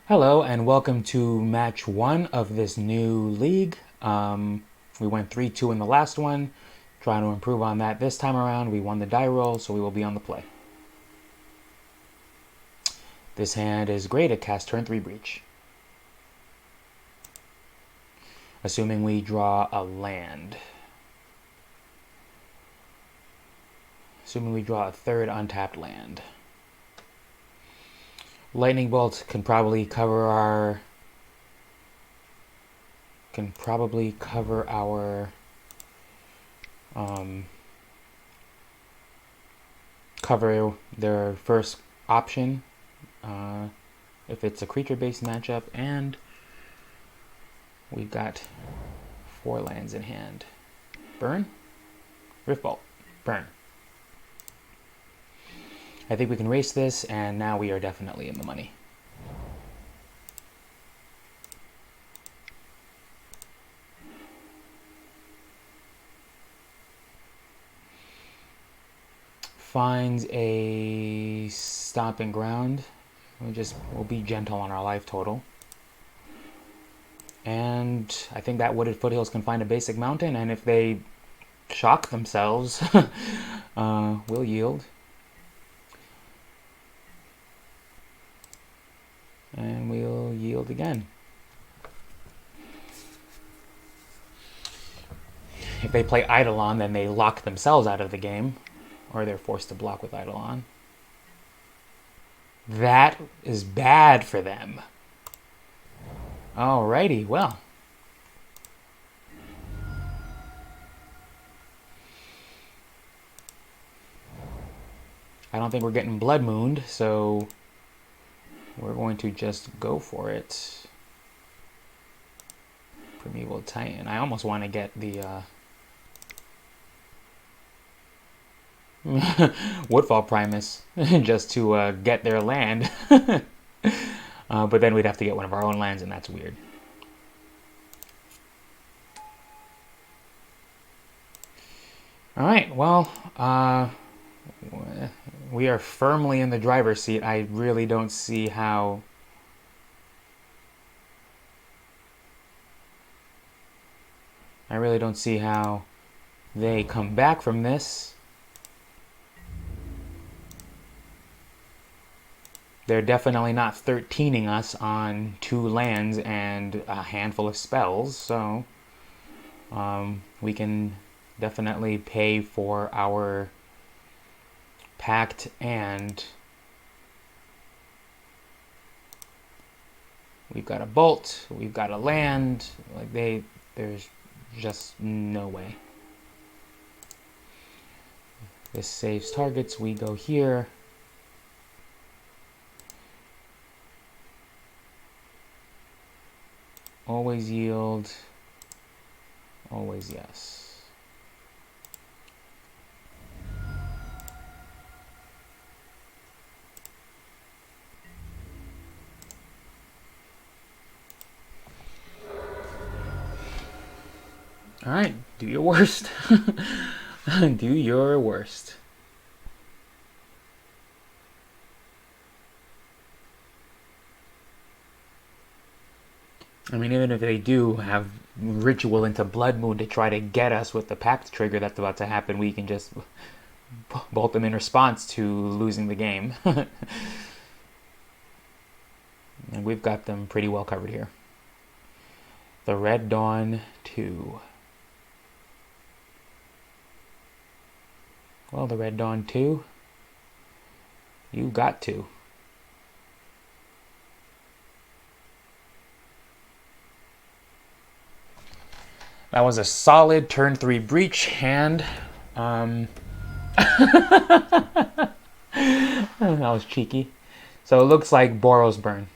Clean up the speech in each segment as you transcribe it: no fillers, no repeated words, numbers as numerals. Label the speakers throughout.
Speaker 1: Hello and welcome to match one of this new league. We went 3-2 in the last one. Trying to improve on that this time around. We won the die roll, so we will be on the play. This hand is great at cast turn 3 breach. Assuming we draw a land. Assuming we draw a third untapped land. Lightning Bolt can probably cover our cover their first option if it's a creature-based matchup, and we've got 4 lands in hand. Burn, Rift Bolt, burn. I think we can race this, and now we are definitely in the money. Finds a stomping ground. We'll be gentle on our life total. And I think that Wooded Foothills can find a basic mountain, and if they shock themselves, we'll yield. And we'll yield again. If they play Eidolon, then they lock themselves out of the game, or they're forced to block with Eidolon. That is bad for them. Alrighty, well. I don't think we're getting Blood Mooned, so we're going to just go for it. Primeval Titan. I almost want to get the Woodfall Primus just to get their land. But then we'd have to get one of our own lands, and that's weird. Alright, well, we are firmly in the driver's seat. I really don't see how... they come back from this. They're definitely not 13ing us on 2 lands and a handful of spells, so we can definitely pay for our pact, and we've got a bolt, we've got a land. Like there's just no way. This saves targets. We go here. Always yield. Always yes. Alright, do your worst. Do your worst. I mean, even if they do have ritual into Blood Moon to try to get us with the pact trigger that's about to happen, we can just bolt them in response to losing the game. And we've got them pretty well covered here. The Red Dawn 2. Well, the Red Dawn 2, you got to. That was a solid turn 3 breach hand. That was cheeky. So it looks like Boros Burn,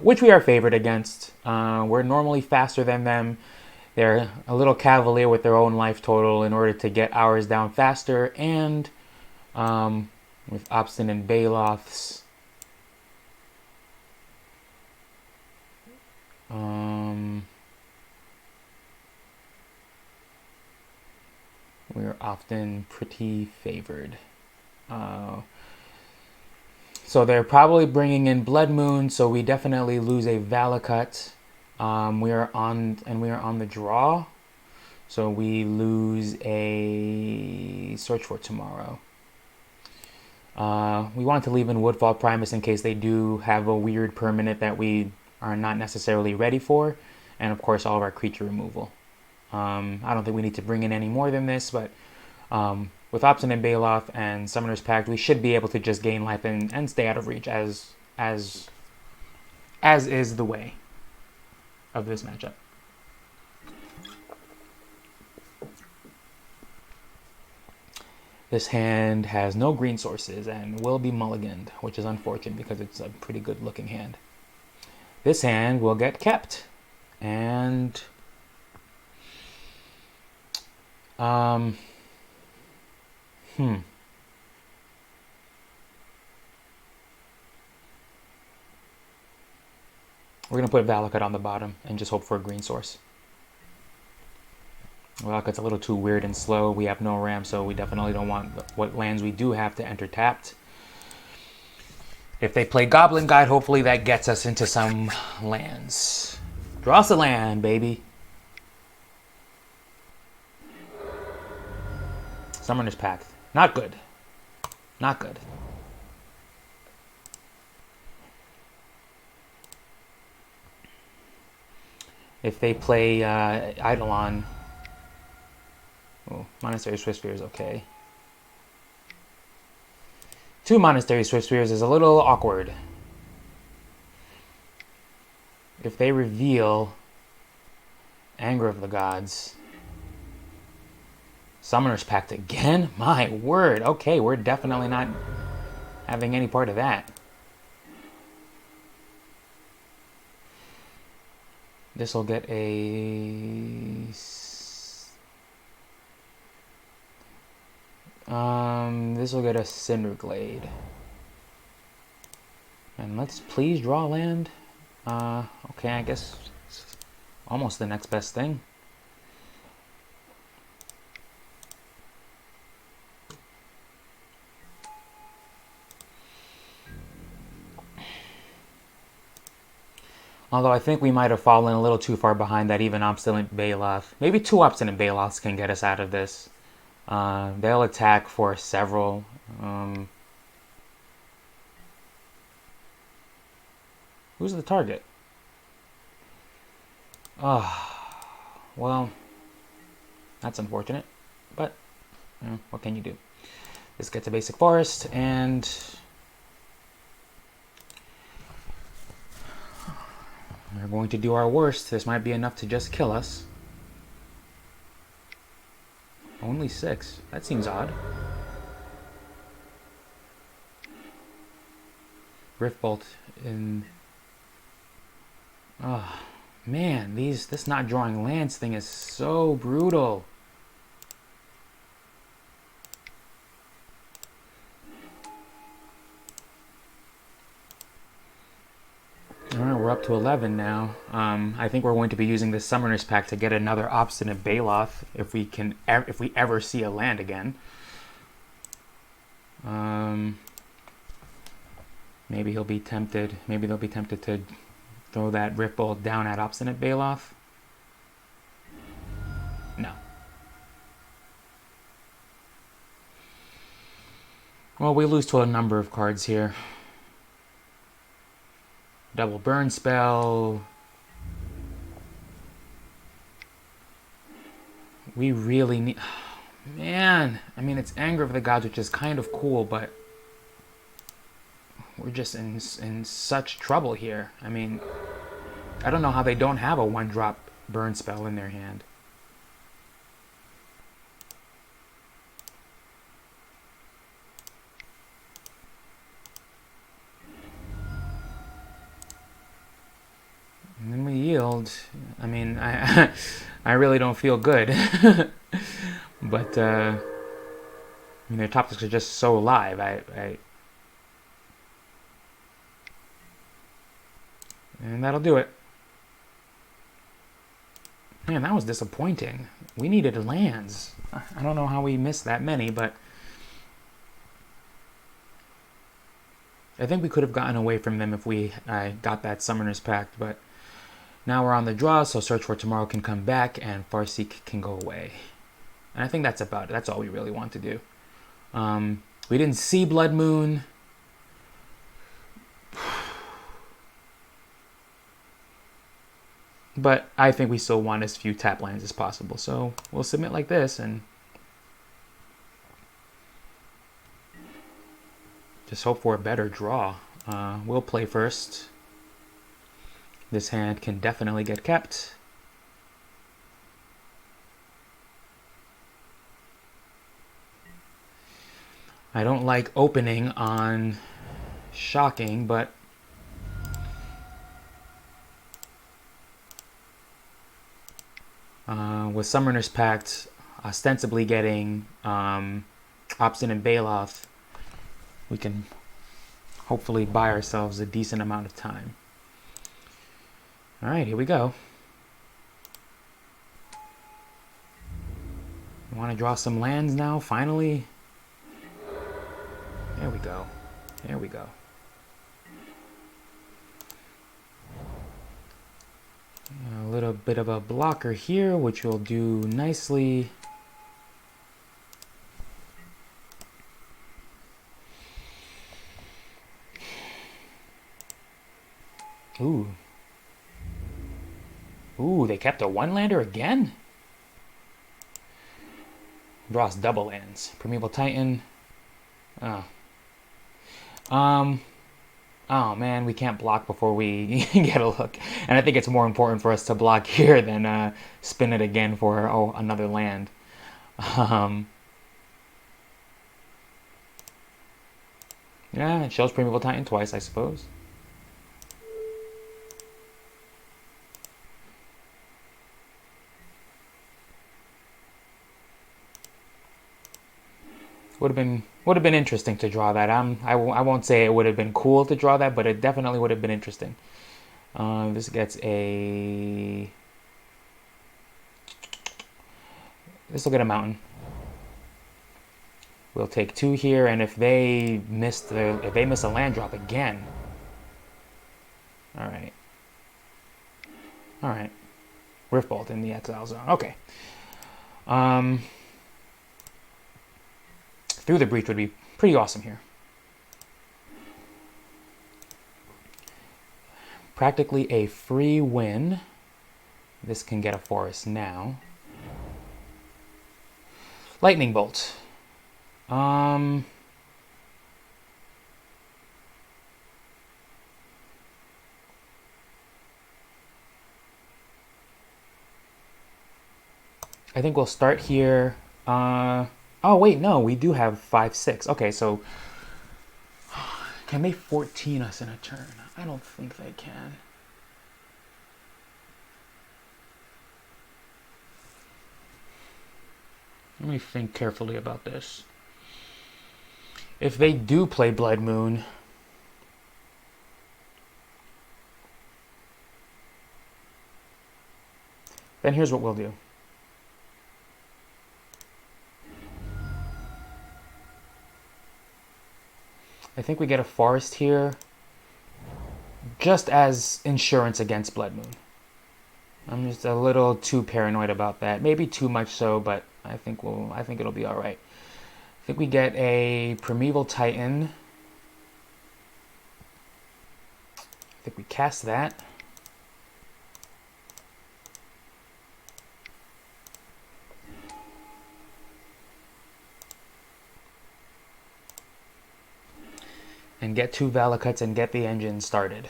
Speaker 1: which we are favored against. We're normally faster than them. They're a little cavalier with their own life total in order to get ours down faster, and with Obstinate Baloths, we're often pretty favored. So they're probably bringing in Blood Moon, so we definitely lose a Valakut. We are on the draw, so we lose a Search for Tomorrow. We want to leave in Woodfall Primus in case they do have a weird permanent that we are not necessarily ready for, and of course all of our creature removal. I don't think we need to bring in any more than this, but with Obstinate Baloth and Summoner's Pact, we should be able to just gain life and stay out of reach as is the way of this matchup. This hand has no green sources and will be mulliganed, which is unfortunate because it's a pretty good looking hand. This hand will get kept, and we're going to put Valakut on the bottom and just hope for a green source. Valakut's a little too weird and slow. We have no ramp, so we definitely don't want what lands we do have to enter tapped. If they play Goblin Guide, hopefully that gets us into some lands. Draw us a land, baby. Summoner's Pact. Not good. Not good. If they play Eidolon, Monastery Swiftspear is okay. 2 Monastery Swiftspears is a little awkward. If they reveal Anger of the Gods, Summoner's Pact again? My word. Okay, we're definitely not having any part of that. This will get a... this will get a Cinderglade. And let's please draw land. Okay, I guess it's almost the next best thing. Although I think we might have fallen a little too far behind that even Obstinate Baloth. Maybe 2 Obstinate Baloths can get us out of this. They'll attack for several. Who's the target? Well, that's unfortunate. But, what can you do? This gets a basic forest, and... we're going to do our worst. This might be enough to just kill us. Only 6. That seems odd. Riftbolt in... oh, man. This not drawing lands thing is so brutal. Alright, we're up to 11 now. I think we're going to be using the Summoner's Pact to get another Obstinate Baloth if we ever see a land again. Maybe he'll be tempted. Maybe they'll be tempted to throw that Riftbolt down at Obstinate Baloth. No. Well, we lose to a number of cards here. Double burn spell. We really need... man, I mean, it's Anger of the Gods, which is kind of cool, but we're just in such trouble here. I mean, I don't know how they don't have a 1-drop burn spell in their hand. And then we yield. I mean, I really don't feel good. But, I mean, their top decks are just so alive. And that'll do it. Man, that was disappointing. We needed lands. I don't know how we missed that many, but... I think we could have gotten away from them if we got that Summoner's Pact, but now we're on the draw, so Search for Tomorrow can come back and Farseek can go away. And I think that's about it. That's all we really want to do. We didn't see Blood Moon. But I think we still want as few tap lands as possible. So we'll submit like this and just hope for a better draw. We'll play first. This hand can definitely get kept. I don't like opening on Shocking, but with Summoner's Pact ostensibly getting Obstinate Baloth, we can hopefully buy ourselves a decent amount of time. Alright, here we go. We want to draw some lands now, finally. There we go. There we go. A little bit of a blocker here, which will do nicely. Ooh. Ooh, they kept a one-lander again? Draws double lands. Primeval Titan. Oh. Oh man, we can't block before we get a look. And I think it's more important for us to block here than spin it again for, oh, another land. Yeah, it shows Primeval Titan twice, I suppose. Would have been interesting to draw that. I won't say it would have been cool to draw that, but it definitely would have been interesting. This gets a. This will get a mountain. We'll take 2 here, and if they miss a land drop again. All right. All right. Riftbolt in the exile zone. Okay. Through the Breach would be pretty awesome here. Practically a free win. This can get a forest now. Lightning Bolt. I think we'll start here. Oh, wait, no, we do have 5/6. Okay, so can they 14 us in a turn? I don't think they can. Let me think carefully about this. If they do play Blood Moon, then here's what we'll do. I think we get a forest here just as insurance against Blood Moon. I'm just a little too paranoid about that. Maybe too much so, but I think it'll be all right. I think we get a Primeval Titan. I think we cast that. And get 2 Valakuts and get the engine started.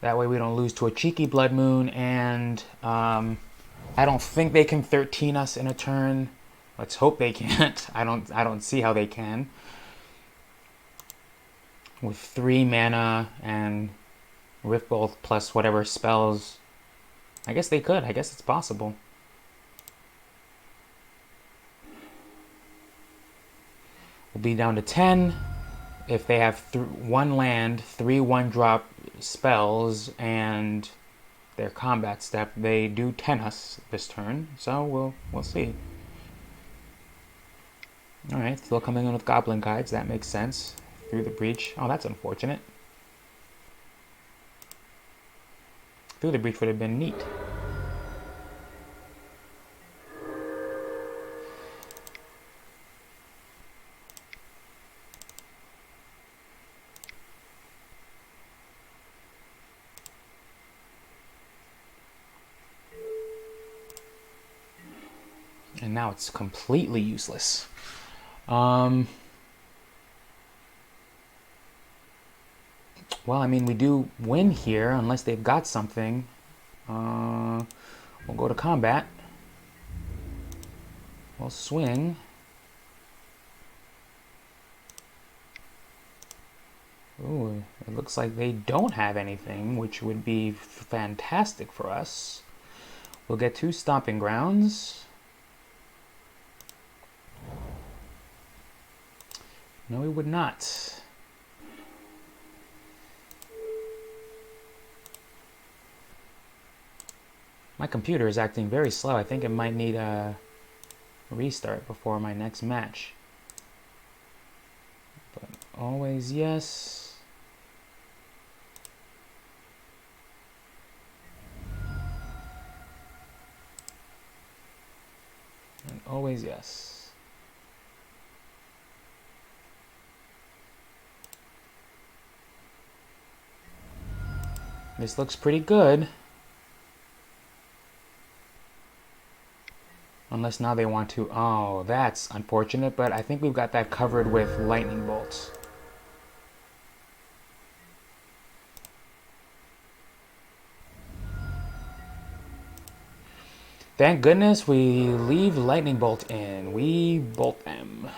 Speaker 1: That way we don't lose to a cheeky Blood Moon, and I don't think they can 13 us in a turn. Let's hope they can't. I don't see how they can. With 3 mana and Riftbolt plus whatever spells, I guess they could. I guess it's possible. We'll be down to 10. If they have 1 land, 3 1-drop spells, and their combat step, they do 10 us this turn. So we'll see. Alright, still coming in with Goblin Guides. That makes sense. Through the breach. Oh, that's unfortunate. Through the breach would have been neat. And now it's completely useless. Well, I mean, we do win here, unless they've got something. We'll go to combat. We'll swing. Ooh, it looks like they don't have anything, which would be fantastic for us. We'll get 2 stomping grounds. No, we would not. My computer is acting very slow. I think it might need a restart before my next match. But always yes. And always yes. This looks pretty good. Unless now they want to... Oh, that's unfortunate, but I think we've got that covered with lightning bolts. Thank goodness we leave lightning bolt in. We bolt them.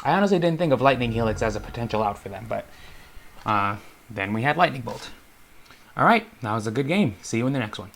Speaker 1: I honestly didn't think of lightning helix as a potential out for them, but then we had lightning bolt. All right, that was a good game. See you in the next one.